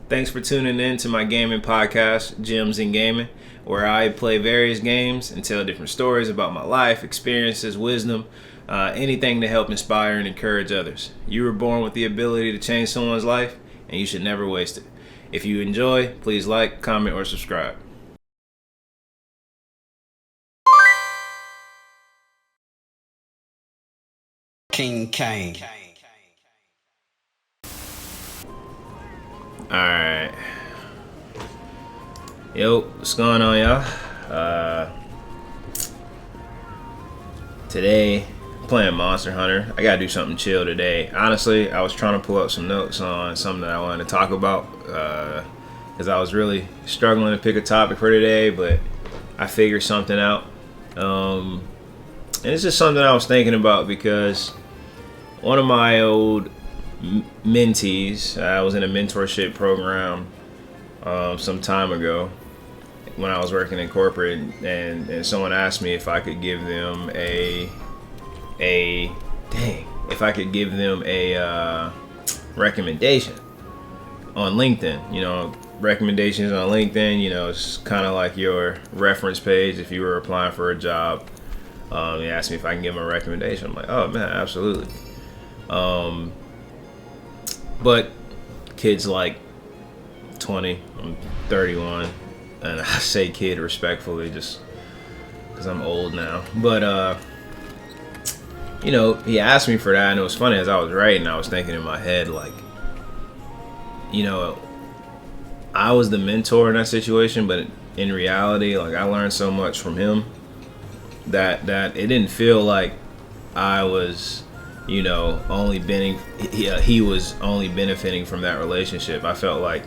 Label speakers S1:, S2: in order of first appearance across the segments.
S1: Thanks for tuning in to my gaming podcast, Gems in Gaming, where I play various games and tell different stories about my life, experiences, wisdom, anything to help inspire and encourage others. You were born with the ability to change someone's life, and you should never waste it. If you enjoy, please like, comment, or subscribe.
S2: King Kane.
S1: Alright. Yo, what's going on, y'all? Today, I'm playing Monster Hunter. I gotta do something chill today. Honestly, I was trying to pull up some notes on something that I wanted to talk about because I was really struggling to pick a topic for today, but I figured something out. And it's just something I was thinking about because one of my old mentees, I was in a mentorship program some time ago when I was working in corporate, and someone asked me if I could give them a recommendation on LinkedIn. You know, recommendations on LinkedIn, you know, it's kind of like your reference page if you were applying for a job. He asked me if I can give him a recommendation. I'm like, oh man, absolutely. But kids like 20, I'm 31, and I say kid respectfully just because I'm old now. But you know, he asked me for that, and it was funny as I was writing, I was thinking in my head, like, you know, I was the mentor in that situation, but in reality, like, I learned so much from him that it didn't feel like I was, you know, he was only benefiting from that relationship. I felt like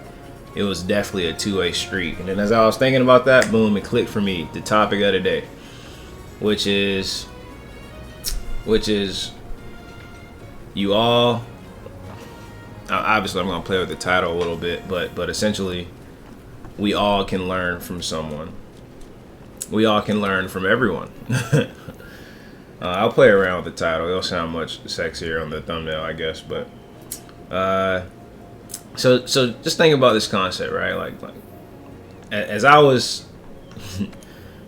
S1: it was definitely a two-way street. And then as I was thinking about that, boom, it clicked for me. The topic of the day, which is you all. Obviously, I'm gonna play with the title a little bit, but essentially, we all can learn from someone. We all can learn from everyone. I'll play around with the title. It'll sound much sexier on the thumbnail, I guess. But so just think about this concept, right? Like as I was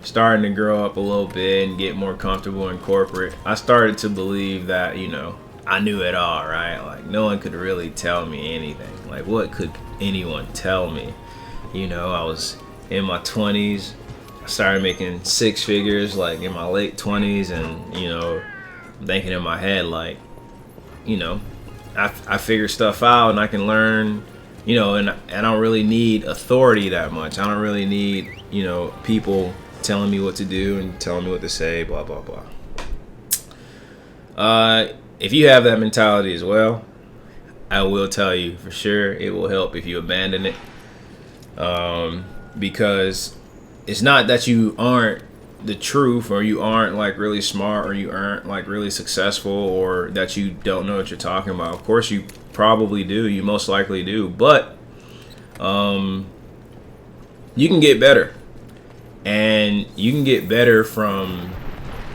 S1: starting to grow up a little bit and get more comfortable in corporate, I started to believe that, you know, I knew it all, right? Like no one could really tell me anything. Like what could anyone tell me? You know, I was in my 20s. I started making six figures like in my late 20s, and you know, thinking in my head like, you know, I figure stuff out and I can learn, you know, and I don't really need authority that much. I don't really need, you know, people telling me what to do and telling me what to say, blah blah blah. If you have that mentality as well, I will tell you for sure it will help if you abandon it, because it's not that you aren't the truth, or you aren't like really smart, or you aren't like really successful, or that you don't know what you're talking about. Of course you probably do, you most likely do, but you can get better, and you can get better from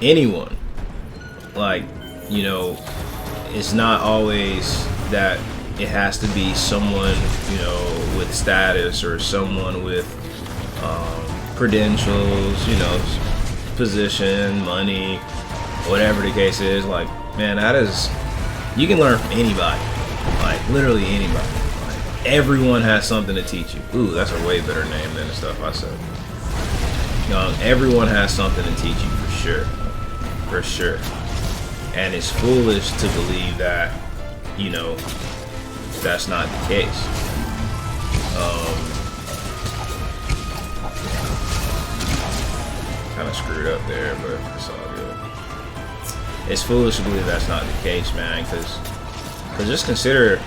S1: anyone. Like, you know, it's not always that it has to be someone, you know, with status, or someone with credentials, you know, position, money, whatever the case is. Like, man, you can learn from anybody, like literally anybody. Like, everyone has something to teach you. Ooh, that's a way better name than the stuff I said. Everyone has something to teach you for sure. And it's foolish to believe that, you know, that's not the case. Kind of screwed up there, but it's all good. It's foolish to believe that's not the case, man, because just consider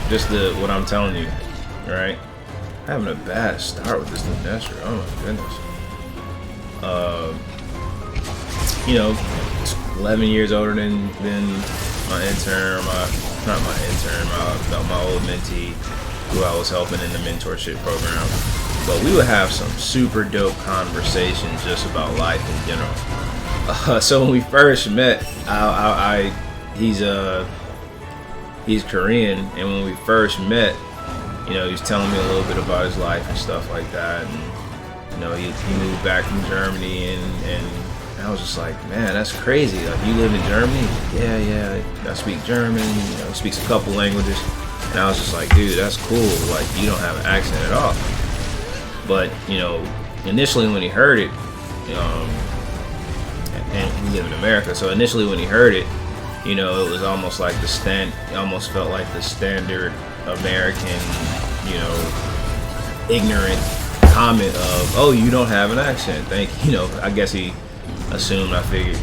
S1: just what I'm telling you, right? Having a bad start with this new Nestor. Oh my goodness. You know, 11 years older than my intern, my old mentee, who I was helping in the mentorship program. But we would have some super dope conversations just about life in general. So when we first met, he's Korean, and when we first met, he was telling me a little bit about his life and stuff like that. And he moved back from Germany, and I was just like, man, that's crazy. Like, you live in Germany? Yeah, I speak German. He speaks a couple languages. And I was just like, dude, that's cool. Like, you don't have an accent at all. But, initially when he heard it, and we live in America, so initially when he heard it, it was almost like it almost felt like the standard American, ignorant comment of, oh, you don't have an accent. I guess he assumed I figured,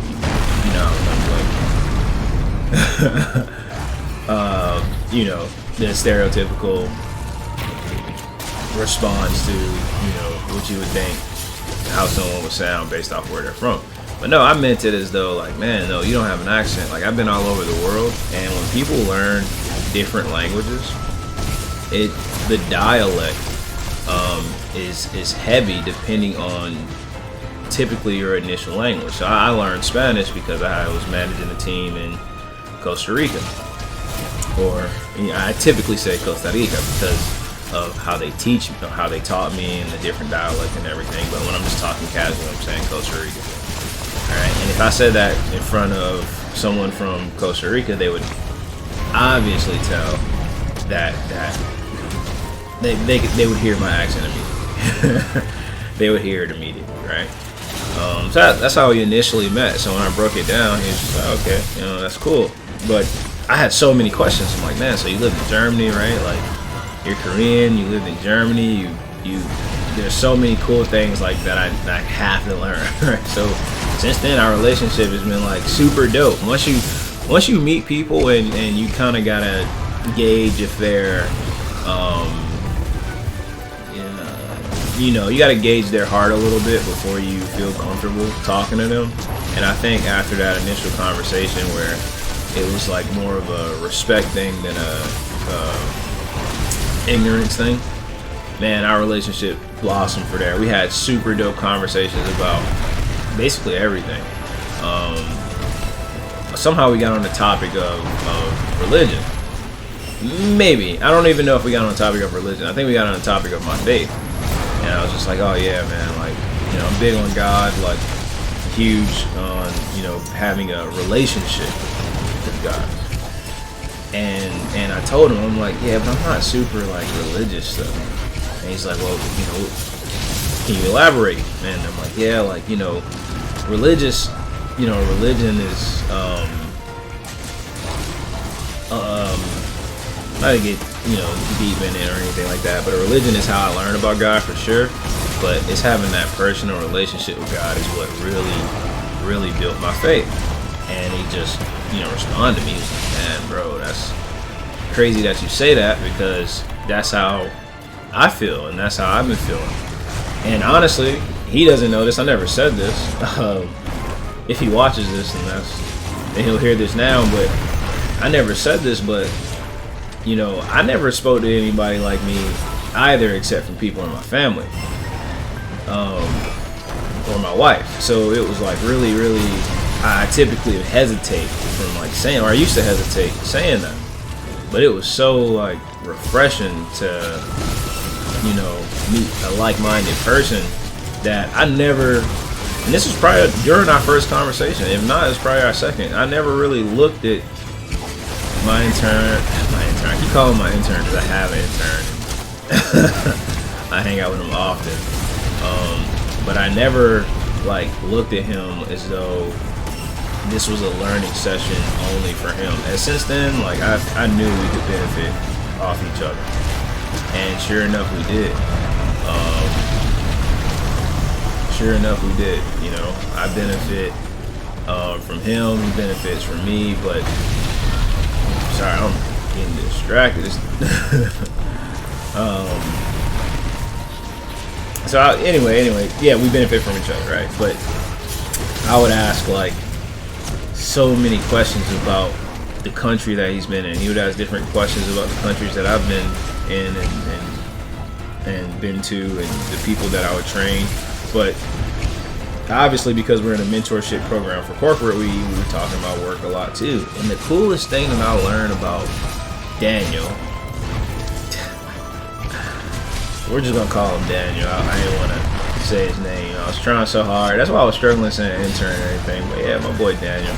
S1: the stereotypical response to, what you would think how someone would sound based off where they're from. But no, I meant it as though, like, man, no, you don't have an accent. Like, I've been all over the world, and when people learn different languages, the dialect is heavy depending on typically your initial language. So I learned Spanish because I was managing a team in Costa Rica, or I typically say Costa Rica because of how they teach, how they taught me, and the different dialect and everything. But when I'm just talking casual, I'm saying Costa Rica. All right, and if I said that in front of someone from Costa Rica, they would obviously tell that they would hear my accent immediately. They would hear it immediately, right? So that's how we initially met. So when I broke it down, he was just like, okay, that's cool. But I had so many questions. I'm like, man, so you live in Germany, right? Like, you're Korean, you live in Germany, there's so many cool things like that I have to learn, right? So since then, our relationship has been like super dope. Once you meet people and you kind of gotta gauge if they're you gotta gauge their heart a little bit before you feel comfortable talking to them. And I think after that initial conversation where it was like more of a respect thing than a ignorance thing, man, our relationship blossomed for there. We had super dope conversations about basically everything. Somehow we got on the topic of religion. Maybe. I don't even know if we got on the topic of religion. I think we got on the topic of my faith. And I was just like, oh yeah, man, like, I'm big on God, like, huge on, having a relationship with God. And I told him, I'm like, yeah, but I'm not super, like, religious stuff. And he's like, well, can you elaborate? And I'm like, yeah, like, religious, religion is, not to get, deep in it or anything like that, but a religion is how I learned about God for sure. But it's having that personal relationship with God is what really, really built my faith. And he just, responded to me. He was like, man, bro, that's crazy that you say that, because that's how I feel, and that's how I've been feeling. And honestly, he doesn't know this. I never said this. If he watches this, then he'll hear this now. But I never said this. But I never spoke to anybody like me either, except for people in my family, or my wife. So it was like really, really. I typically hesitate from like saying, or I used to hesitate saying that. But it was so like refreshing to, meet a like-minded person that I never, and this was probably during our first conversation, if not, it's probably our second. I never really looked at my intern, I keep calling him my intern because I have an intern. I hang out with him often. But I never like looked at him as though this was a learning session only for him. And since then, like I knew we could benefit off each other. And sure enough, we did. I benefit from him, he benefits from me, but sorry, I'm getting distracted. Anyway, yeah, we benefit from each other, right? But I would ask like so many questions about the country that he's been in. He would ask different questions about the countries that I've been in and been to, and the people that I would train. But obviously, because we're in a mentorship program for corporate, we were talking about work a lot too. And the coolest thing that I learned about Daniel we're just gonna call him Daniel. I didn't want to say his name. I was trying so hard. That's why I was struggling saying intern and everything. But yeah, my boy Daniel.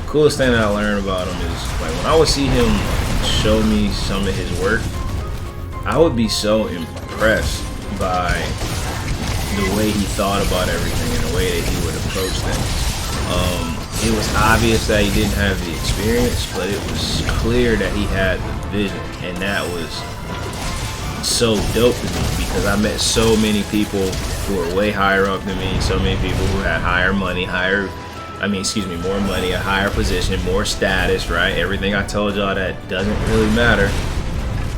S1: Coolest thing that I learned about him is like when I would see him show me some of his work, I would be so impressed by the way he thought about everything and the way that he would approach things. It was obvious that he didn't have the experience, but it was clear that he had the vision, and that was so dope to me because I met so many people who were way higher up than me, so many people who had more money, a higher position, more status, right? Everything I told y'all that doesn't really matter.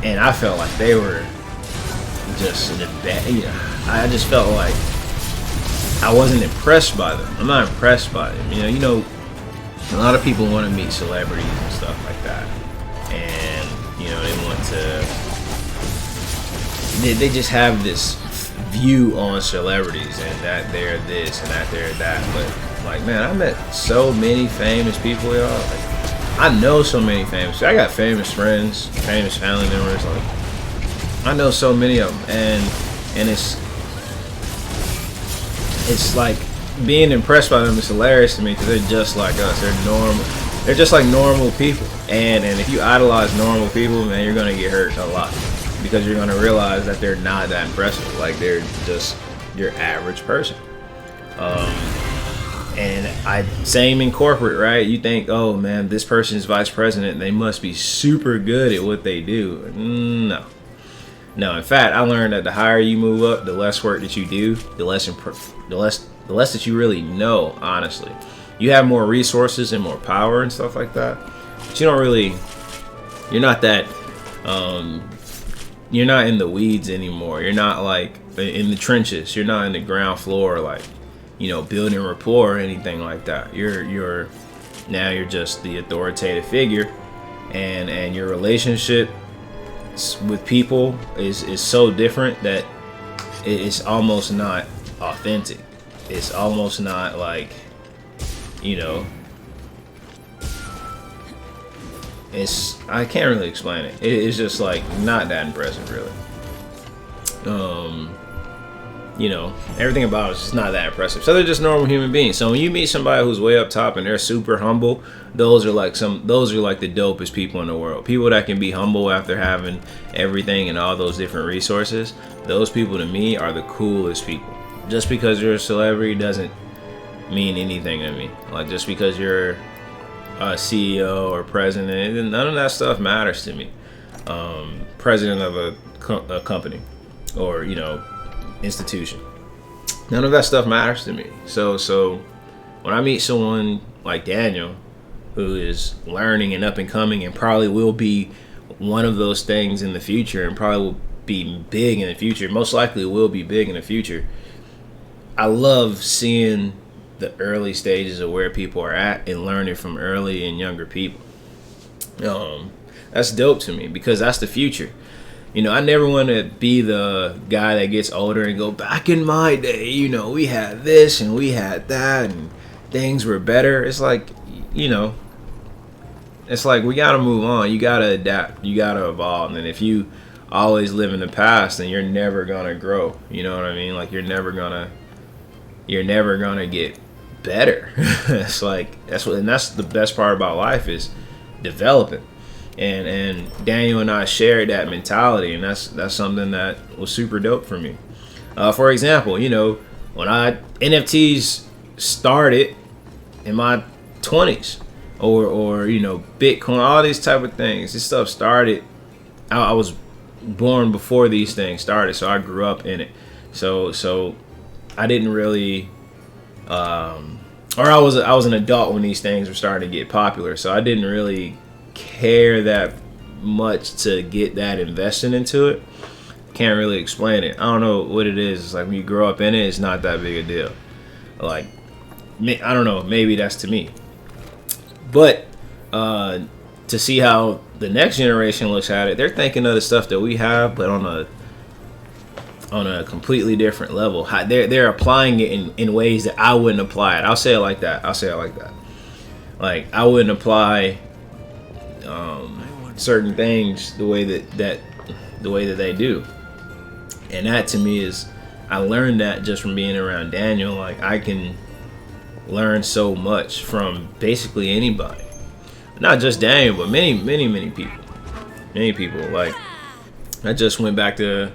S1: And I felt like they were just in the bad, I just felt like I wasn't impressed by them. I'm not impressed by them. You know, a lot of people want to meet celebrities and stuff like that. And, they want to, they just have this view on celebrities and that they're this and that they're that. But, like, man, I met so many famous people, y'all. Like, I know so many famous. I got famous friends, famous family members. Like, I know so many of them, and it's like being impressed by them is hilarious to me because they're just like us. They're normal. They're just like normal people. And if you idolize normal people, man, you're gonna get hurt a lot because you're gonna realize that they're not that impressive. Like they're just your average person. And same in corporate, right? You think, oh man, this person's vice president, they must be super good at what they do. No. In fact, I learned that the higher you move up, the less work that you do, the less that you really know. Honestly, you have more resources and more power and stuff like that. But you're not that. You're not in the weeds anymore. You're not like in the trenches. You're not in the ground floor, like building rapport or anything like that. You're just the authoritative figure, and your relationship with people is so different that it's almost not authentic. It's almost not like I can't really explain it. It's just like not that impressive really. Everything about it's just not that impressive. So they're just normal human beings. So when you meet somebody who's way up top and they're super humble, those are like the dopest people in the world. People that can be humble after having everything and all those different resources. Those people to me are the coolest people. Just because you're a celebrity doesn't mean anything to me. Like just because you're a CEO or president, none of that stuff matters to me. President of a company or institution, none of that stuff matters to me. So when I meet someone like Daniel, who is learning and up and coming and probably will be one of those things in the future and probably will be big in the future, most likely will be big in the future, I love seeing the early stages of where people are at and learning from early and younger people. That's dope to me because that's the future. I never want to be the guy that gets older and go, back in my day, we had this and we had that and things were better. It's like, it's like we got to move on. You got to adapt. You got to evolve. And if you always live in the past, then you're never going to grow. You know what I mean? Like you're never going to get better. It's like, that's the best part about life is developing. And Daniel and I shared that mentality, and that's something that was super dope for me. For example, when NFTs started in my 20s, or Bitcoin, all these type of things, this stuff started. I was born before these things started, so I grew up in it. So I didn't really, or I was an adult when these things were starting to get popular, so I didn't really care that much to get that invested into it. Can't really explain it. I don't know what it is. It's like when you grow up in it, it's not that big a deal. Like, I don't know, maybe that's to me. But to see how the next generation looks at it, they're thinking of the stuff that we have, but on a completely different level. They're applying it in ways that I wouldn't apply it. I'll say it like that. Like I wouldn't apply certain things the way that they do. And that to me is, I learned that just from being around Daniel. Like, I can learn so much from basically anybody, not just Daniel, but many people. Many people. Like, I just went back to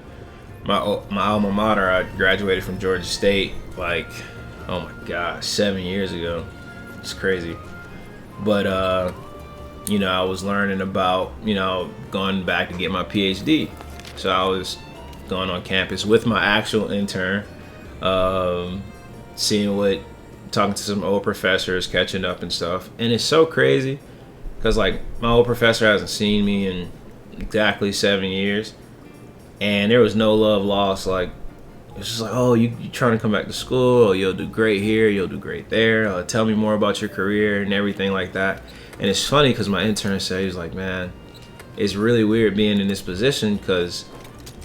S1: my alma mater. I graduated from Georgia State, like, oh my gosh, 7 years ago. It's crazy. But I was learning about, going back to get my PhD. So I was going on campus with my actual intern, talking to some old professors, catching up and stuff. And it's so crazy because, like, my old professor hasn't seen me in exactly 7 years, and there was no love lost. Like, it's just like, oh, you trying to come back to school? Oh, you'll do great here. You'll do great there. Tell me more about your career and everything like that. And it's funny because my intern said, he was like, man, it's really weird being in this position because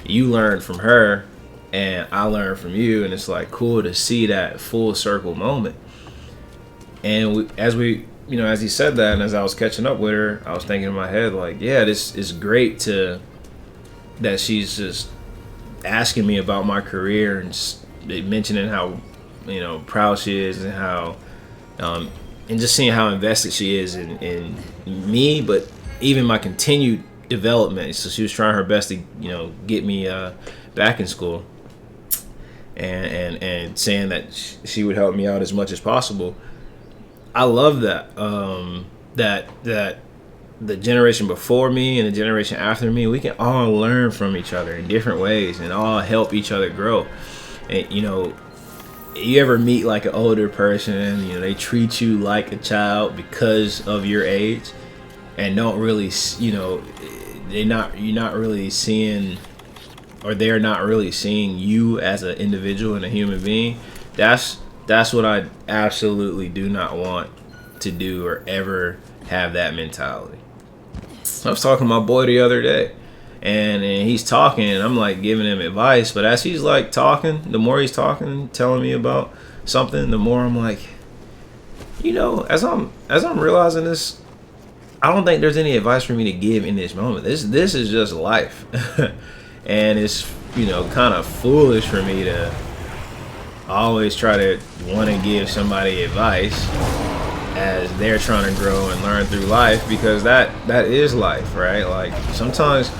S1: you learned from her and I learned from you, and it's like cool to see that full circle moment. And as he said that, and as I was catching up with her, I was thinking in my head, like, yeah, this is great that she's just asking me about my career and mentioning how proud she is, and how and just seeing how invested she is in me, but even my continued development. So she was trying her best to get me back in school, and saying that she would help me out as much as possible. I love that that the generation before me and the generation after me, we can all learn from each other in different ways and all help each other grow. And you ever meet like an older person, they treat you like a child because of your age, and don't really, you're not really seeing, or they're not really seeing you as an individual and a human being. That's what I absolutely do not want to do or ever have that mentality. I was talking to my boy the other day, and he's talking, and I'm like giving him advice, but as he's like talking, the more he's talking, telling me about something, the more I'm like, as I'm realizing this, I don't think there's any advice for me to give in this moment. This is just life. And it's kind of foolish for me to always try to want to give somebody advice as they're trying to grow and learn through life, because that is life, right? Like, sometimes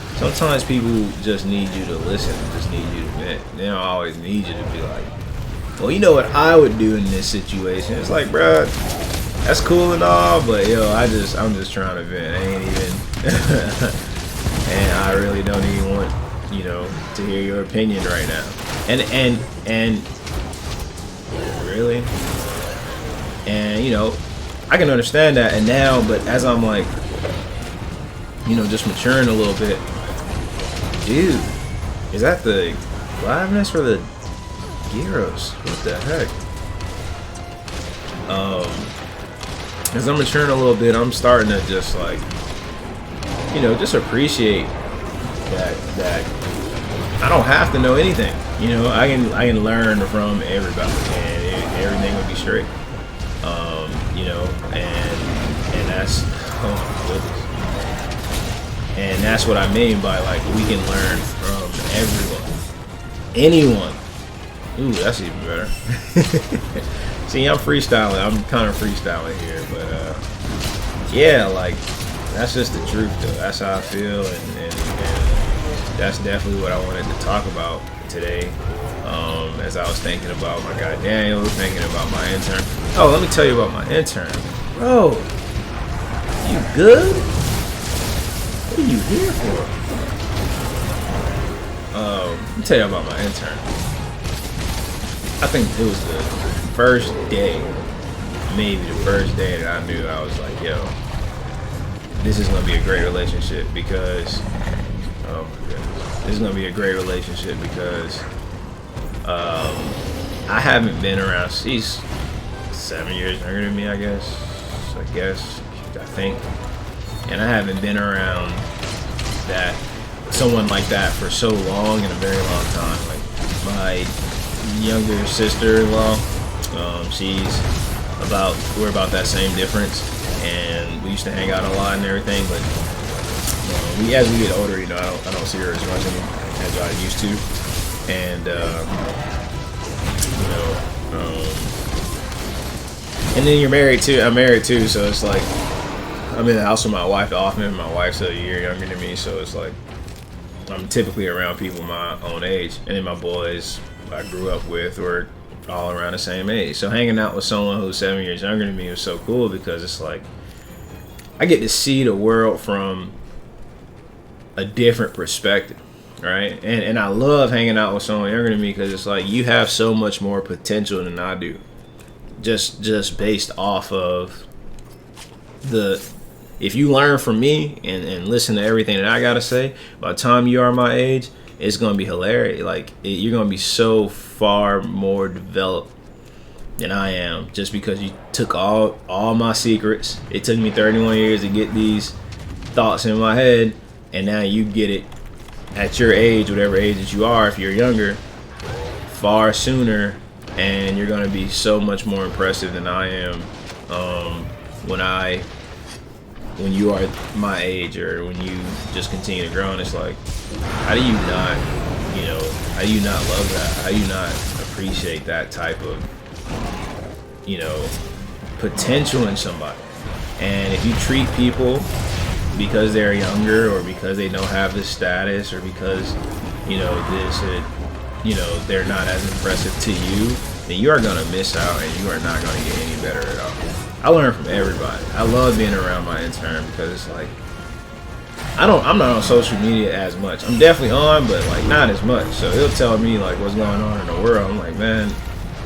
S1: people just need you to listen, just need you to vent. They don't always need you to be like, well, you know what I would do in this situation. It's like, bruh, that's cool and all, but I'm just trying to vent. I ain't even and I really don't even want to hear your opinion right now. And really, and I can understand that. And now, but as I'm like, just maturing a little bit, dude, is that the liveness or the gyros? What the heck? As I'm maturing a little bit, I'm starting to just like, just appreciate that I don't have to know anything. I can learn from everybody, and everything will be straight. And that's, oh my goodness. And that's what I mean by, like, we can learn from anyone. Ooh, that's even better. See, I'm freestyling. I'm kind of freestyling here, but yeah, like, that's just the truth, though. That's how I feel, and that's definitely what I wanted to talk about today. As I was thinking about my guy Daniel, thinking about my intern. Oh, let me tell you about my intern. Bro, you good? What are you here for? Let me tell you about my intern. I think it was the first day, maybe the first day that I knew, I was like, yo, this is going to be a great relationship because, oh my goodness, this is going to be a great relationship because I haven't been around, she's 7 years younger than me, I think, and I haven't been around someone like that for so long, in a very long time. Like, my younger sister-in-law, we're about that same difference, and we used to hang out a lot and everything, but as we get older, I don't see her as much as I used to. and you know, and then you're married too. I'm married too, so it's like I'm in the house with my wife often. My wife's a year younger than me, so it's like I'm typically around people my own age, and then my boys I grew up with were all around the same age. So hanging out with someone who's 7 years younger than me was so cool because it's like I get to see the world from a different perspective, right? And I love hanging out with someone younger than me because it's like you have so much more potential than I do, just based off of the. If you learn from me and listen to everything that I gotta say, by the time you are my age, it's gonna be hilarious. Like you're gonna be so far more developed than I am, just because you took all my secrets. It took me 31 years to get these thoughts in my head, and now you get it at your age, whatever age that you are, if you're younger, far sooner, and you're gonna be so much more impressive than I am when you are my age, or when you just continue to grow. And it's like, how do you not love that? How do you not appreciate that type of, potential in somebody? And if you treat people because they're younger, or because they don't have this status, or because they're not as impressive to you, then you are gonna miss out, and you are not gonna get any better at all. I learn from everybody. I love being around my intern because it's like I'm not on social media as much. I'm definitely on, but like not as much. So he'll tell me like what's going on in the world. I'm like, man,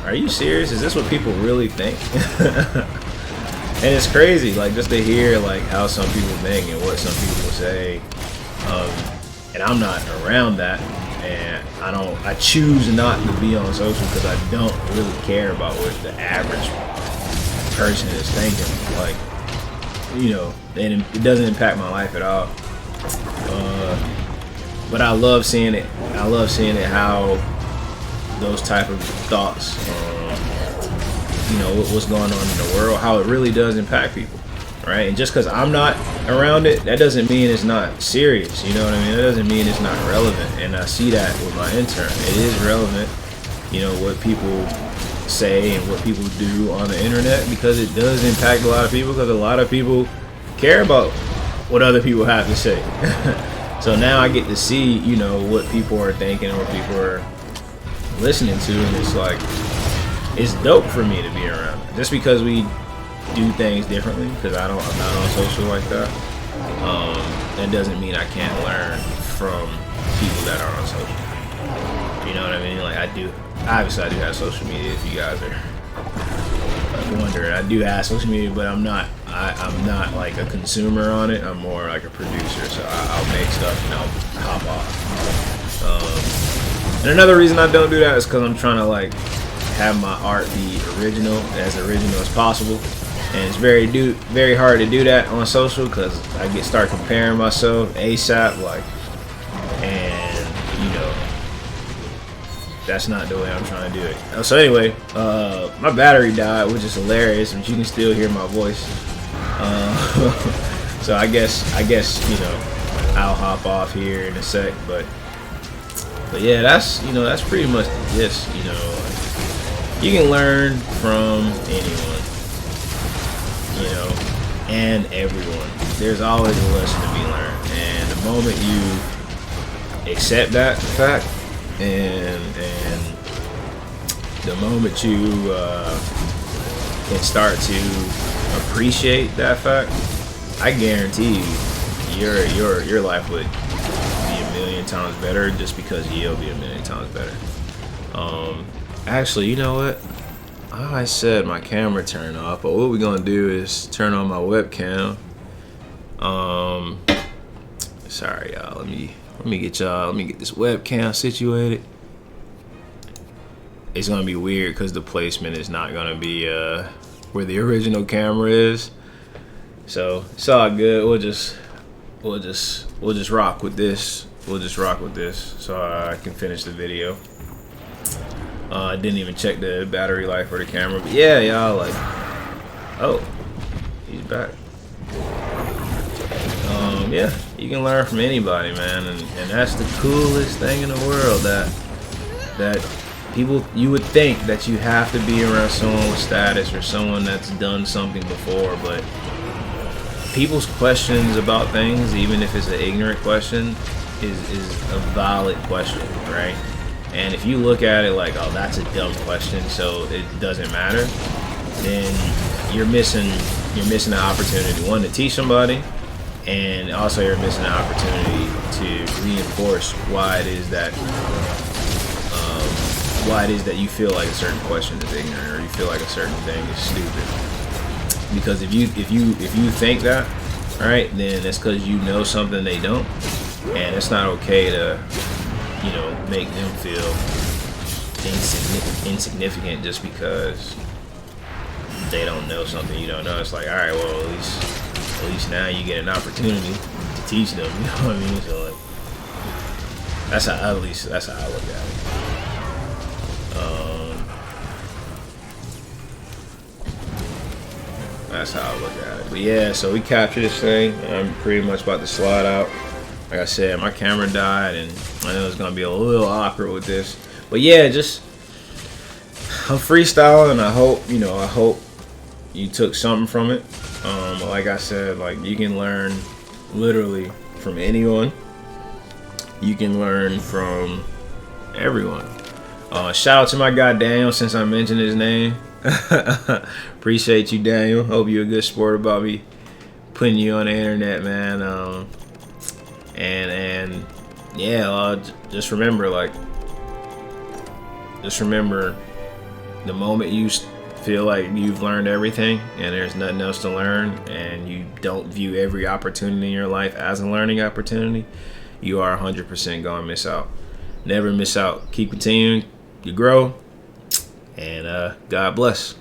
S1: are you serious? Is this what people really think? And it's crazy, like just to hear like how some people think and what some people say. And I'm not around that, and I choose not to be on social because I don't really care about what the average person is thinking, like, and it doesn't impact my life at all. But I love seeing it. I love seeing it, how those type of thoughts, what's going on in the world, how it really does impact people, right? And just because I'm not around it, that doesn't mean it's not serious. You know what I mean? That doesn't mean it's not relevant. And I see that with my intern. It is relevant, what people say and what people do on the internet, because it does impact a lot of people, because a lot of people care about what other people have to say. So now I get to see what people are thinking, what people are listening to, and it's like it's dope for me to be around it. Just because we do things differently, because I'm not on social like that, that doesn't mean I can't learn from people that are on social. You know what I mean? Like obviously I do have social media, if you guys are wondering. I do have social media, but I'm not like a consumer on it. I'm more like a producer, so I'll make stuff and I'll hop off. And another reason I don't do that is because I'm trying to like have my art be original as possible, and it's very hard to do that on social because I start comparing myself ASAP, like, and that's not the way I'm trying to do it. So anyway, my battery died, which is hilarious, but you can still hear my voice. So I guess I'll hop off here in a sec, but yeah, that's pretty much the gist. You can learn from anyone, and everyone. There's always a lesson to be learned, and the moment you accept that fact, and the moment you can start to appreciate that fact, I guarantee you your life would be a million times better, just because you'll be a million times better. Actually, you know what? I said my camera turned off, but what we're gonna do is turn on my webcam. Sorry, y'all. Let me get this webcam situated. It's gonna be weird because the placement is not gonna be where the original camera is. So it's all good. We'll just rock with this. So I can finish the video. I didn't even check the battery life for the camera, but yeah, y'all, like, oh, he's back. Yeah, you can learn from anybody, man, and that's the coolest thing in the world, that that you would think that you have to be around someone with status or someone that's done something before, but people's questions about things, even if it's an ignorant question, is a valid question, right? And if you look at it like, oh, that's a dumb question, so it doesn't matter, then you're missing an opportunity, one, to teach somebody, and also you're missing an opportunity to reinforce why it is that you feel like a certain question is ignorant, or you feel like a certain thing is stupid. Because if you think that, right, then it's because you know something they don't, and it's not okay to, make them feel insignificant just because they don't know something you don't know. It's like, all right, well, at least now you get an opportunity to teach them. You know what I mean? So like, that's how I look at it. That's how I look at it. But yeah, so we captured this thing. I'm pretty much about to slide out. Like I said, my camera died, and I know it's gonna be a little awkward with this. But yeah, I'm freestyling. I hope you took something from it. Like I said, like, you can learn literally from anyone. You can learn from everyone. Shout out to my guy Daniel, since I mentioned his name. Appreciate you, Daniel. Hope you're a good sport about me putting you on the internet, man. And yeah, just remember the moment you feel like you've learned everything and there's nothing else to learn, and you don't view every opportunity in your life as a learning opportunity, you are 100% going to miss out. Never miss out. Keep continuing to grow, and God bless.